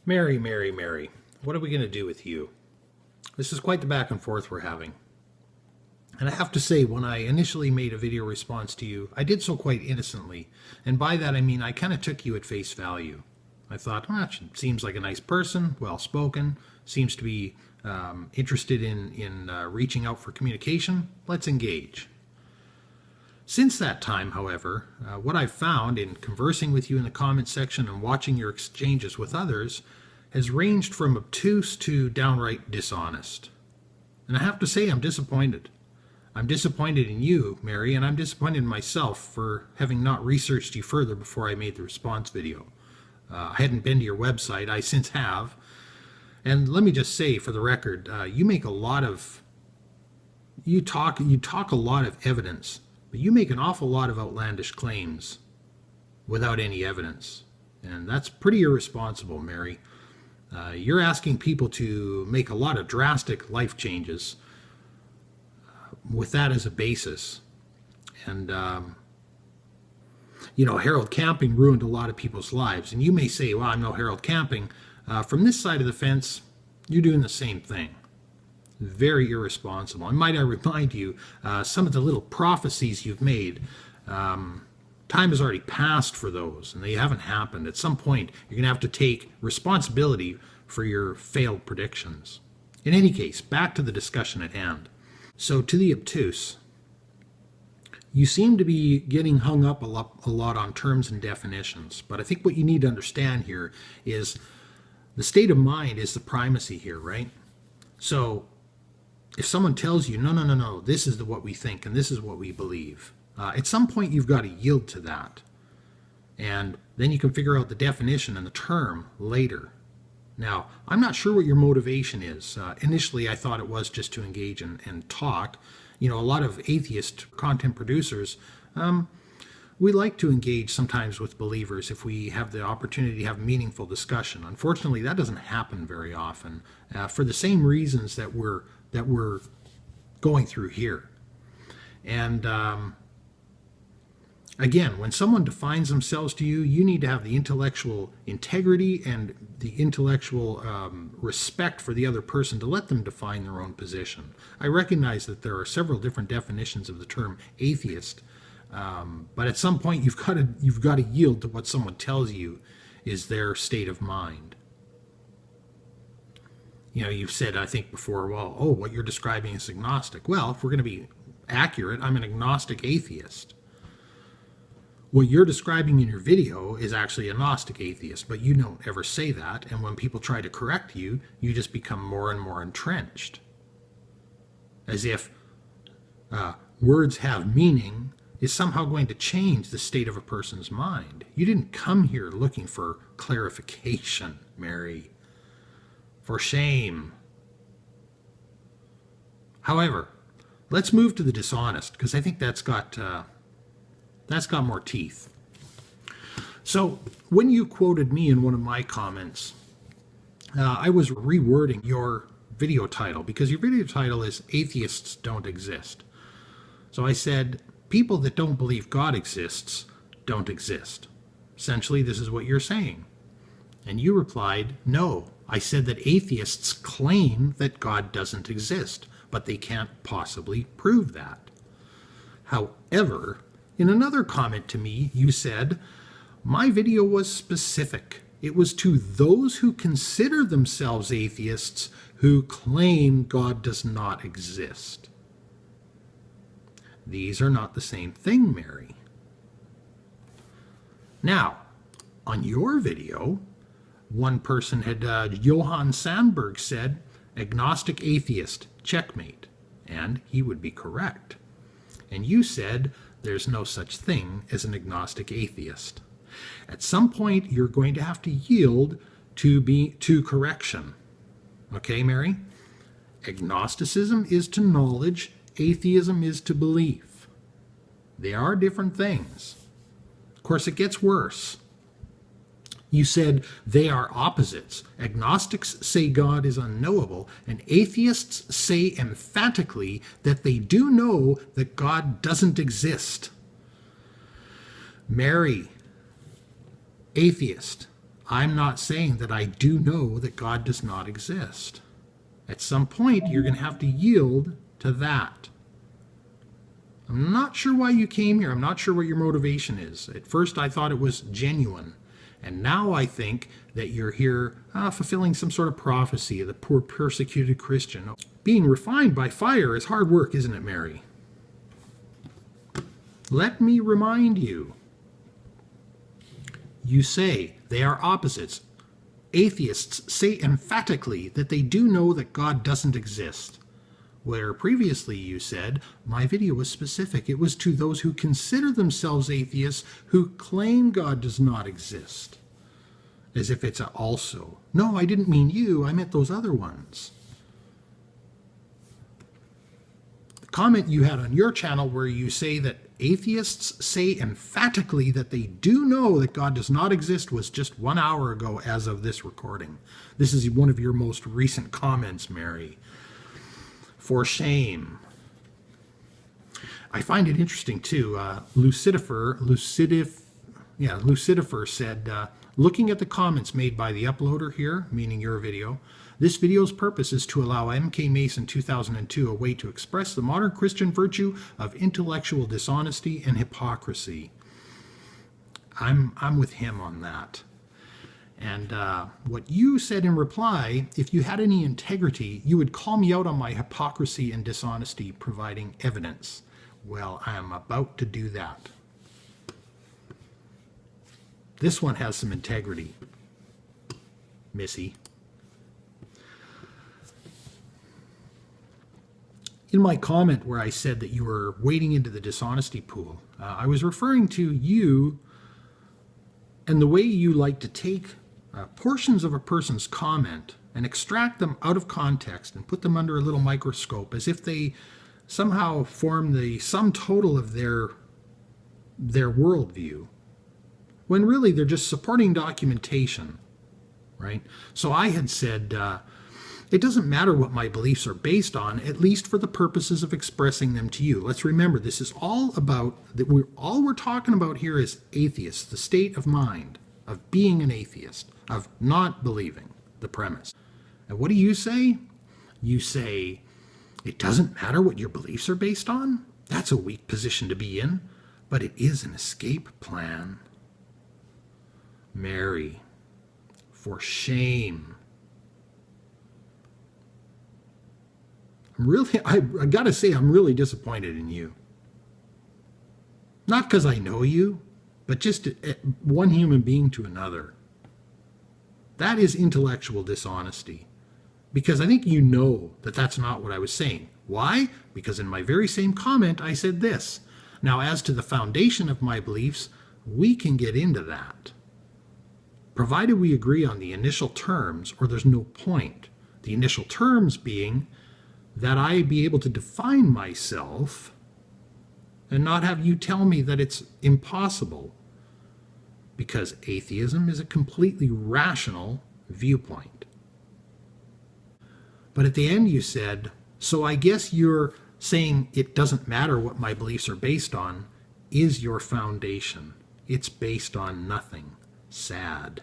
Mary, Mary, Mary, what are we going to do with you? This is quite the back and forth we're having. And I have to say, when I initially made a video response to you, I did so quite innocently. And by that I mean I kind of took you at face value. I thought, she seems like a nice person, well-spoken, seems to be interested in reaching out for communication. Let's engage. Since that time, however, what I've found in conversing with you in the comment section and watching your exchanges with others has ranged from obtuse to downright dishonest. And I have to say I'm disappointed. I'm disappointed in you, Mary, and I'm disappointed in myself for having not researched you further before I made the response video. I hadn't been to your website. I since have. And let me just say, for the record, you talk a lot of evidence, but you make an awful lot of outlandish claims without any evidence. And that's pretty irresponsible, Mary. You're asking people to make a lot of drastic life changes with that as a basis. And, Harold Camping ruined a lot of people's lives. And you may say, well, I'm no Harold Camping. From this side of the fence, you're doing the same thing. Very irresponsible. And might I remind you, some of the little prophecies you've made, time has already passed for those, and they haven't happened. At some point, you're going to have to take responsibility for your failed predictions. In any case, back to the discussion at hand. So, to the obtuse, you seem to be getting hung up a lot on terms and definitions, but I think what you need to understand here is the state of mind is the primacy here, right? So, if someone tells you, no, this is what we think and this is what we believe, at some point you've got to yield to that. And then you can figure out the definition and the term later. Now, I'm not sure what your motivation is. Initially, I thought it was just to engage and talk. A lot of atheist content producers, we like to engage sometimes with believers if we have the opportunity to have meaningful discussion. Unfortunately, that doesn't happen very often for the same reasons that we're going through here. And again, when someone defines themselves to you, you need to have the intellectual integrity and the intellectual respect for the other person to let them define their own position. I recognize that there are several different definitions of the term atheist, but at some point you've got to yield to what someone tells you is their state of mind. You've said, I think before, what you're describing is agnostic. Well, if we're going to be accurate, I'm an agnostic atheist. What you're describing in your video is actually a Gnostic atheist, but you don't ever say that, and when people try to correct you, you just become more and more entrenched. As if words have meaning is somehow going to change the state of a person's mind. You didn't come here looking for clarification, Mary. For shame. However, let's move to the dishonest, because I think that's got more teeth. So when you quoted me in one of my comments, I was rewording your video title, because your video title is Atheists Don't Exist. So I said, people that don't believe God exists don't exist. Essentially, this is what you're saying. And you replied, no, I said that atheists claim that God doesn't exist, but they can't possibly prove that. However, in another comment to me, you said, my video was specific. It was to those who consider themselves atheists who claim God does not exist. These are not the same thing, Mary. Now, on your video, one person had, Johann Sandberg said, agnostic atheist, checkmate. And he would be correct. And you said, there's no such thing as an agnostic atheist. At some point, you're going to have to yield to correction. Okay, Mary? Agnosticism is to knowledge. Atheism is to belief. They are different things. Of course, it gets worse. You said they are opposites. Agnostics say God is unknowable, and atheists say emphatically that they do know that God doesn't exist. Mary, atheist, I'm not saying that I do know that God does not exist. At some point, you're going to have to yield to that. I'm not sure why you came here. I'm not sure what your motivation is. At first, I thought it was genuine. And now I think that you're here fulfilling some sort of prophecy of the poor persecuted Christian. Being refined by fire is hard work, isn't it, Mary? Let me remind you. You say they are opposites. Atheists say emphatically that they do know that God doesn't exist. Where previously you said, my video was specific. It was to those who consider themselves atheists who claim God does not exist. As if it's a also. No, I didn't mean you. I meant those other ones. The comment you had on your channel where you say that atheists say emphatically that they do know that God does not exist was just 1 hour ago as of this recording. This is one of your most recent comments, Mary. For shame. I find it interesting too. Lucifer said, looking at the comments made by the uploader here, meaning your video, this video's purpose is to allow mkmason2002 a way to express the modern Christian virtue of intellectual dishonesty and hypocrisy. I'm with him on that. And what you said in reply, if you had any integrity, you would call me out on my hypocrisy and dishonesty, providing evidence. Well, I am about to do that. This one has some integrity, Missy. In my comment where I said that you were wading into the dishonesty pool, I was referring to you and the way you like to take portions of a person's comment and extract them out of context and put them under a little microscope as if they somehow form the sum total of their worldview, when really they're just supporting documentation, right? So I had said, it doesn't matter what my beliefs are based on, at least for the purposes of expressing them to you. Let's remember, this is all about, all we're talking about here is atheists, the state of mind of being an atheist, of not believing the premise. And what do you say? You say, it doesn't matter what your beliefs are based on? That's a weak position to be in, but it is an escape plan. Mary, for shame. I gotta say, I'm really disappointed in you. Not because I know you, but just one human being to another. That is intellectual dishonesty. Because I think you know that that's not what I was saying. Why? Because in my very same comment, I said this. Now, as to the foundation of my beliefs, we can get into that. Provided we agree on the initial terms, or there's no point. The initial terms being that I be able to define myself and not have you tell me that it's impossible, because atheism is a completely rational viewpoint. But at the end you said, so I guess you're saying it doesn't matter what my beliefs are based on is your foundation. It's based on nothing. Sad.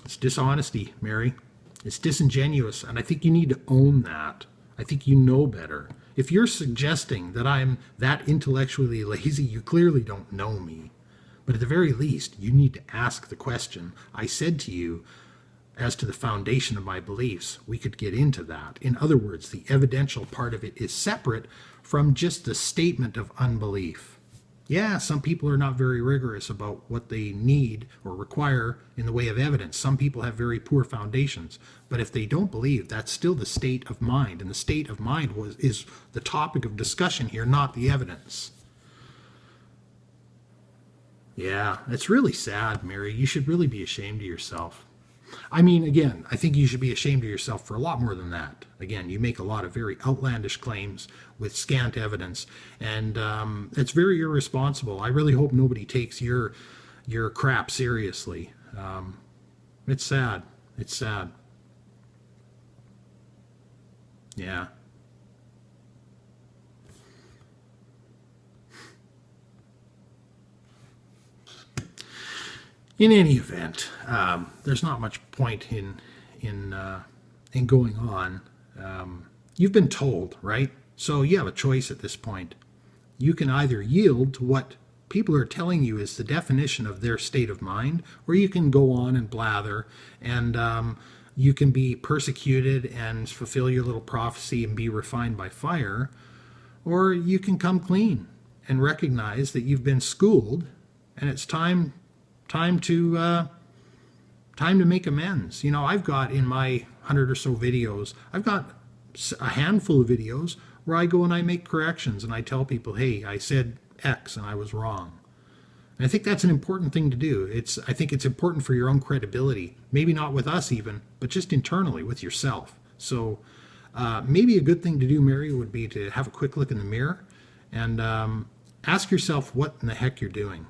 It's dishonesty, Mary. It's disingenuous, and I think you need to own that. I think you know better. If you're suggesting that I'm that intellectually lazy, you clearly don't know me. But at the very least, you need to ask the question. I said to you, as to the foundation of my beliefs, we could get into that. In other words, the evidential part of it is separate from just the statement of unbelief. Yeah, some people are not very rigorous about what they need or require in the way of evidence. Some people have very poor foundations. But if they don't believe, that's still the state of mind. And the state of mind is the topic of discussion here, not the evidence. Yeah, it's really sad, Mary. You should really be ashamed of yourself. I mean, again, I think you should be ashamed of yourself for a lot more than that. Again, you make a lot of very outlandish claims with scant evidence, and it's very irresponsible. I really hope nobody takes your crap seriously. It's sad. It's sad. Yeah. In any event, there's not much point in going on. You've been told, right? So you have a choice at this point. You can either yield to what people are telling you is the definition of their state of mind, or you can go on and blather, and you can be persecuted and fulfill your little prophecy and be refined by fire, or you can come clean and recognize that you've been schooled, and it's time to make amends. You know, I've got in my 100 or so videos, I've got a handful of videos where I go and I make corrections and I tell people, hey, I said X and I was wrong. And I think that's an important thing to do. I think it's important for your own credibility. Maybe not with us even, but just internally with yourself. So maybe a good thing to do, Mary, would be to have a quick look in the mirror and ask yourself what in the heck you're doing.